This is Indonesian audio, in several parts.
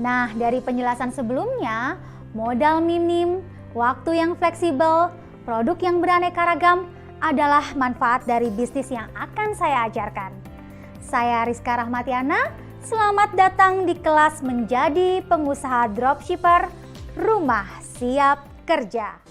Nah, dari penjelasan sebelumnya, modal minim, waktu yang fleksibel, produk yang beraneka ragam adalah manfaat dari bisnis yang akan saya ajarkan. Saya Rizka Rahmatiana, selamat datang di kelas menjadi pengusaha dropshipper Rumah Siap Kerja.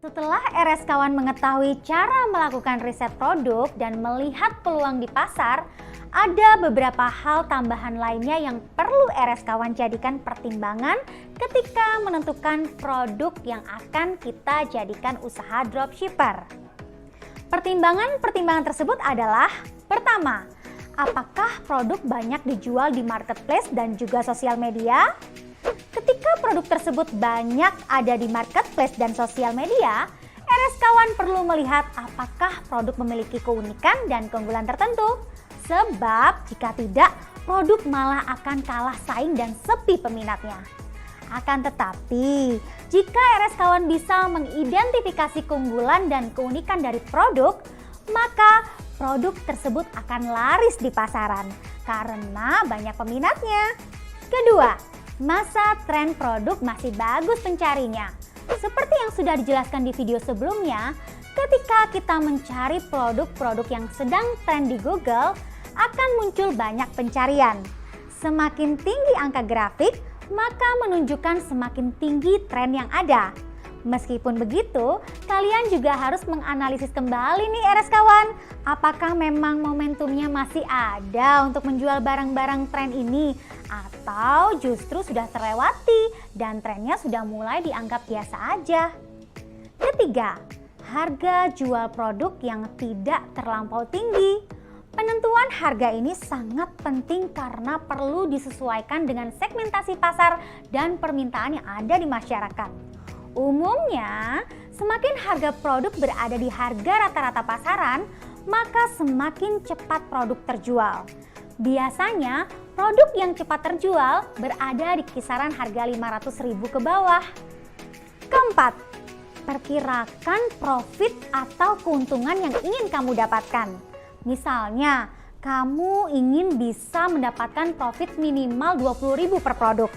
Setelah RS Kawan mengetahui cara melakukan riset produk dan melihat peluang di pasar, ada beberapa hal tambahan lainnya yang perlu RS Kawan jadikan pertimbangan ketika menentukan produk yang akan kita jadikan usaha dropshipper. Pertimbangan tersebut adalah: pertama, apakah produk banyak dijual di marketplace dan juga sosial media? Ketika produk tersebut banyak ada di marketplace dan sosial media, RS Kawan perlu melihat apakah produk memiliki keunikan dan keunggulan tertentu. Sebab jika tidak, produk malah akan kalah saing dan sepi peminatnya. Akan tetapi, jika RS Kawan bisa mengidentifikasi keunggulan dan keunikan dari produk, maka produk tersebut akan laris di pasaran karena banyak peminatnya. Kedua, masa tren produk masih bagus pencarinya. Seperti yang sudah dijelaskan di video sebelumnya, ketika kita mencari produk-produk yang sedang tren di Google, akan muncul banyak pencarian. Semakin tinggi angka grafik, maka menunjukkan semakin tinggi tren yang ada. Meskipun begitu, kalian juga harus menganalisis kembali nih RS Kawan, apakah memang momentumnya masih ada untuk menjual barang-barang tren ini, atau justru sudah terlewati dan trennya sudah mulai dianggap biasa aja. Ketiga, harga jual produk yang tidak terlampau tinggi. Penentuan harga ini sangat penting karena perlu disesuaikan dengan segmentasi pasar dan permintaan yang ada di masyarakat. Umumnya, semakin harga produk berada di harga rata-rata pasaran, maka semakin cepat produk terjual. Biasanya, produk yang cepat terjual berada di kisaran harga 500.000 ke bawah. Keempat, perkirakan profit atau keuntungan yang ingin kamu dapatkan. Misalnya, kamu ingin bisa mendapatkan profit minimal 20.000 per produk.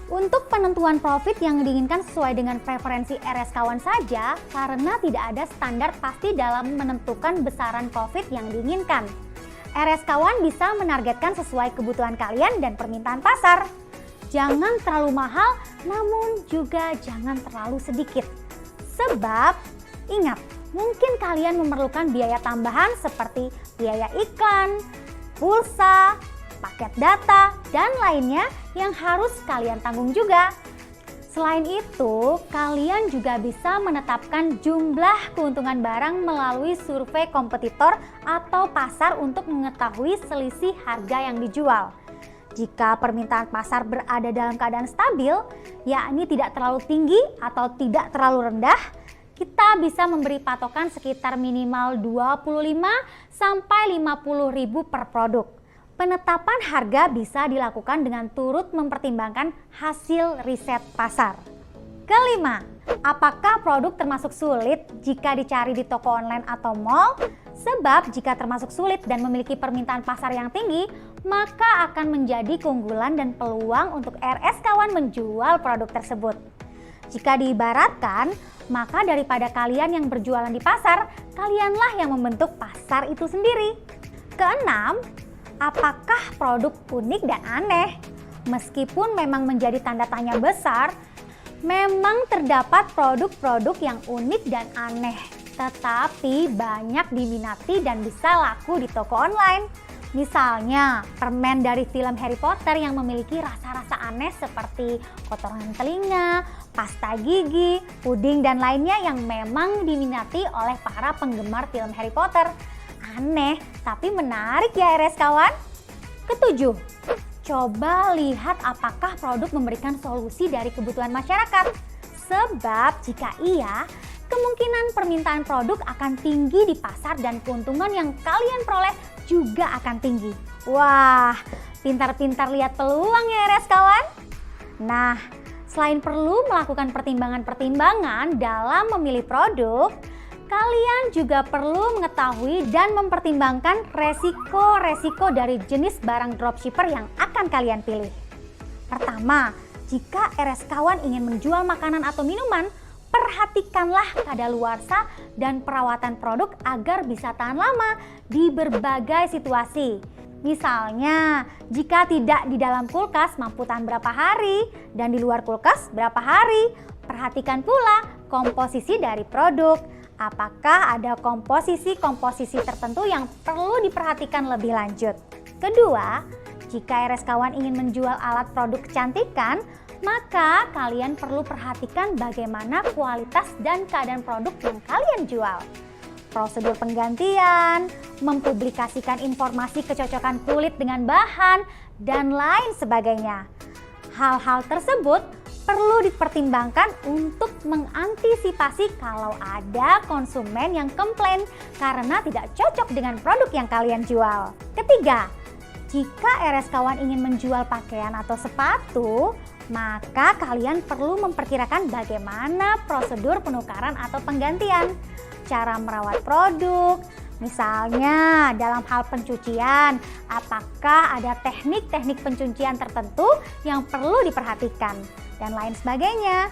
Untuk penentuan profit yang diinginkan sesuai dengan preferensi RS Kawan saja, karena tidak ada standar pasti dalam menentukan besaran profit yang diinginkan. RS Kawan bisa menargetkan sesuai kebutuhan kalian dan permintaan pasar. Jangan terlalu mahal, namun juga jangan terlalu sedikit. Sebab, ingat, mungkin kalian memerlukan biaya tambahan seperti biaya iklan, pulsa, paket data, dan lainnya yang harus kalian tanggung juga. Selain itu, kalian juga bisa menetapkan jumlah keuntungan barang melalui survei kompetitor atau pasar untuk mengetahui selisih harga yang dijual. Jika permintaan pasar berada dalam keadaan stabil, yakni tidak terlalu tinggi atau tidak terlalu rendah, kita bisa memberi patokan sekitar minimal 25.000–50.000 per produk. Penetapan harga bisa dilakukan dengan turut mempertimbangkan hasil riset pasar. Kelima, apakah produk termasuk sulit jika dicari di toko online atau mall? Sebab jika termasuk sulit dan memiliki permintaan pasar yang tinggi, maka akan menjadi keunggulan dan peluang untuk RS Kawan menjual produk tersebut. Jika diibaratkan, maka daripada kalian yang berjualan di pasar, kalianlah yang membentuk pasar itu sendiri. Keenam, apakah produk unik dan aneh? Meskipun memang menjadi tanda tanya besar, memang terdapat produk-produk yang unik dan aneh, tetapi banyak diminati dan bisa laku di toko online. Misalnya, permen dari film Harry Potter yang memiliki rasa-rasa aneh seperti kotoran telinga, pasta gigi, puding, dan lainnya yang memang diminati oleh para penggemar film Harry Potter. Aneh, tapi menarik ya RS Kawan. Ketujuh, coba lihat apakah produk memberikan solusi dari kebutuhan masyarakat. Sebab jika iya, kemungkinan permintaan produk akan tinggi di pasar dan keuntungan yang kalian peroleh juga akan tinggi. Wah, pintar-pintar lihat peluang ya RS Kawan. Nah, selain perlu melakukan pertimbangan-pertimbangan dalam memilih produk, kalian juga perlu mengetahui dan mempertimbangkan resiko-resiko dari jenis barang dropshipper yang akan kalian pilih. Pertama, jika RS-Kawan ingin menjual makanan atau minuman, perhatikanlah kadaluarsa dan perawatan produk agar bisa tahan lama di berbagai situasi. Misalnya, jika tidak di dalam kulkas mampu tahan berapa hari dan di luar kulkas berapa hari. Perhatikan pula komposisi dari produk. Apakah ada komposisi-komposisi tertentu yang perlu diperhatikan lebih lanjut. Kedua, jika RS-Kawan ingin menjual alat produk kecantikan, maka kalian perlu perhatikan bagaimana kualitas dan keadaan produk yang kalian jual. Prosedur penggantian, mempublikasikan informasi kecocokan kulit dengan bahan, dan lain sebagainya. Hal-hal tersebut perlu dipertimbangkan untuk mengantisipasi kalau ada konsumen yang komplain karena tidak cocok dengan produk yang kalian jual. Ketiga, jika RS-Kawan ingin menjual pakaian atau sepatu, maka kalian perlu memperkirakan bagaimana prosedur penukaran atau penggantian. Cara merawat produk, misalnya dalam hal pencucian, apakah ada teknik-teknik pencucian tertentu yang perlu diperhatikan, dan lain sebagainya.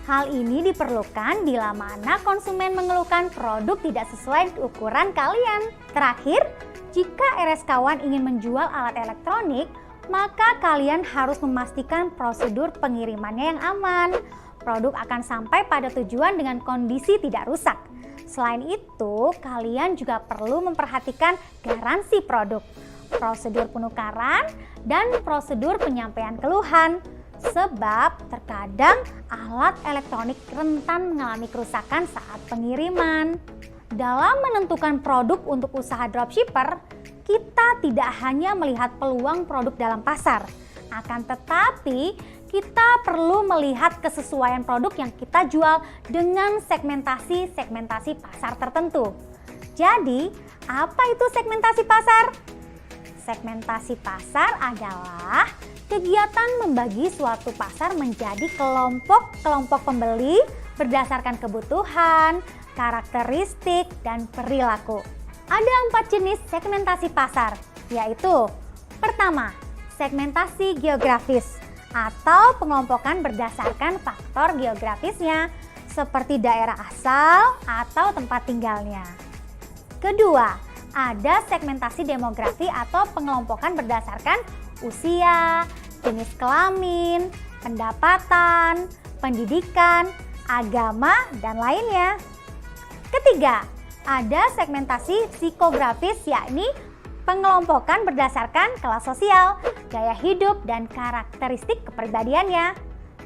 Hal ini diperlukan bila mana konsumen mengeluhkan produk tidak sesuai ukuran kalian. Terakhir, jika RS-Kawan ingin menjual alat elektronik, maka kalian harus memastikan prosedur pengirimannya yang aman. Produk akan sampai pada tujuan dengan kondisi tidak rusak. Selain itu, kalian juga perlu memperhatikan garansi produk, prosedur penukaran, dan prosedur penyampaian keluhan. Sebab terkadang alat elektronik rentan mengalami kerusakan saat pengiriman. Dalam menentukan produk untuk usaha dropshipper, kita tidak hanya melihat peluang produk dalam pasar, akan tetapi kita perlu melihat kesesuaian produk yang kita jual dengan segmentasi pasar tertentu. Jadi, apa itu segmentasi pasar? Segmentasi pasar adalah kegiatan membagi suatu pasar menjadi kelompok-kelompok pembeli berdasarkan kebutuhan, karakteristik, dan perilaku. Ada 4 jenis segmentasi pasar, yaitu pertama, segmentasi geografis atau pengelompokan berdasarkan faktor geografisnya seperti daerah asal atau tempat tinggalnya. Kedua, ada segmentasi demografi atau pengelompokan berdasarkan usia, jenis kelamin, pendapatan, pendidikan, agama, dan lainnya. Ketiga, ada segmentasi psikografis, yakni pengelompokan berdasarkan kelas sosial, gaya hidup, dan karakteristik kepribadiannya.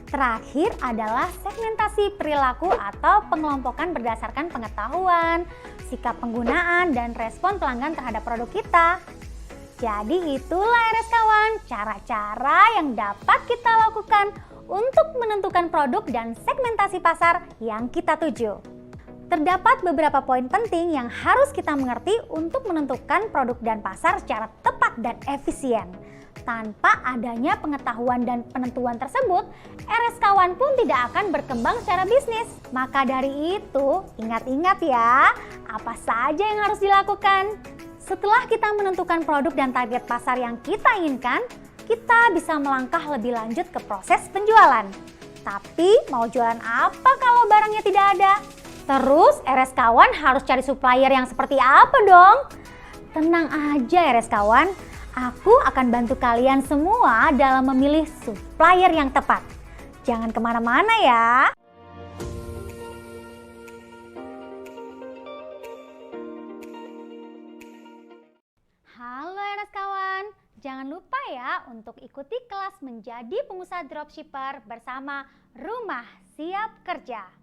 Terakhir adalah segmentasi perilaku atau pengelompokan berdasarkan pengetahuan, sikap penggunaan, dan respon pelanggan terhadap produk kita. Jadi itulah RS-Kawan, cara-cara yang dapat kita lakukan untuk menentukan produk dan segmentasi pasar yang kita tuju. Terdapat beberapa poin penting yang harus kita mengerti untuk menentukan produk dan pasar secara tepat dan efisien. Tanpa adanya pengetahuan dan penentuan tersebut, RS-Kawan pun tidak akan berkembang secara bisnis. Maka dari itu, ingat-ingat ya, apa saja yang harus dilakukan. Setelah kita menentukan produk dan target pasar yang kita inginkan, kita bisa melangkah lebih lanjut ke proses penjualan. Tapi mau jualan apa kalau barangnya tidak ada? Terus RS-Kawan harus cari supplier yang seperti apa dong? Tenang aja RS-Kawan, aku akan bantu kalian semua dalam memilih supplier yang tepat. Jangan kemana-mana ya. Halo RS-Kawan, jangan lupa ya untuk ikuti kelas menjadi pengusaha dropshipper bersama Rumah Siap Kerja.